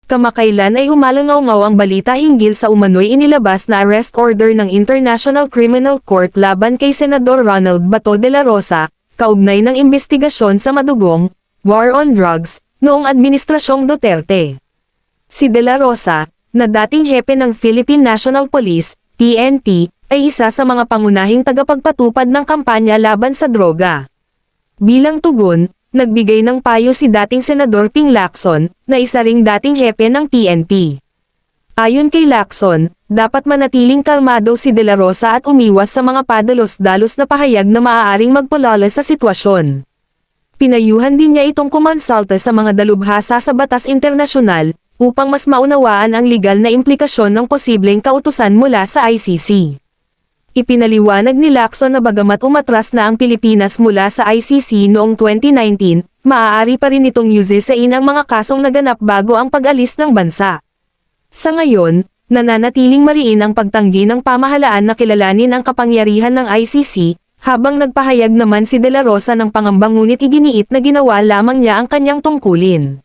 Kamakailan ay umalangaw-ngaw ang balita hinggil sa umano'y inilabas na arrest order ng International Criminal Court laban kay Senador Ronald Bato de la Rosa, kaugnay ng investigasyon sa madugong war on drugs noong Administrasyong Duterte. Si de la Rosa, na dating hepe ng Philippine National Police, PNP, ay isa sa mga pangunahing tagapagpatupad ng kampanya laban sa droga. Bilang tugon, nagbigay ng payo si dating Senador Ping Lacson, na isa ring dating hepe ng PNP. Ayon kay Lacson, dapat manatiling kalmado si De La Rosa at umiwas sa mga padalos-dalos na pahayag na maaaring magpalala sa sitwasyon. Pinayuhan din niya itong kumonsulta sa mga dalubhasa sa batas internasyonal, upang mas maunawaan ang legal na implikasyon ng posibleng kautusan mula sa ICC. Ipinaliwanag ni Lacson na bagamat umatras na ang Pilipinas mula sa ICC noong 2019, maaari pa rin itong yusesain ang mga kasong naganap bago ang pag-alis ng bansa. Sa ngayon, nananatiling mariin ang pagtanggi ng pamahalaan na kilalanin ang kapangyarihan ng ICC, habang nagpahayag naman si De La Rosa ng pangamba ngunit iginiit na ginawa lamang niya ang kanyang tungkulin.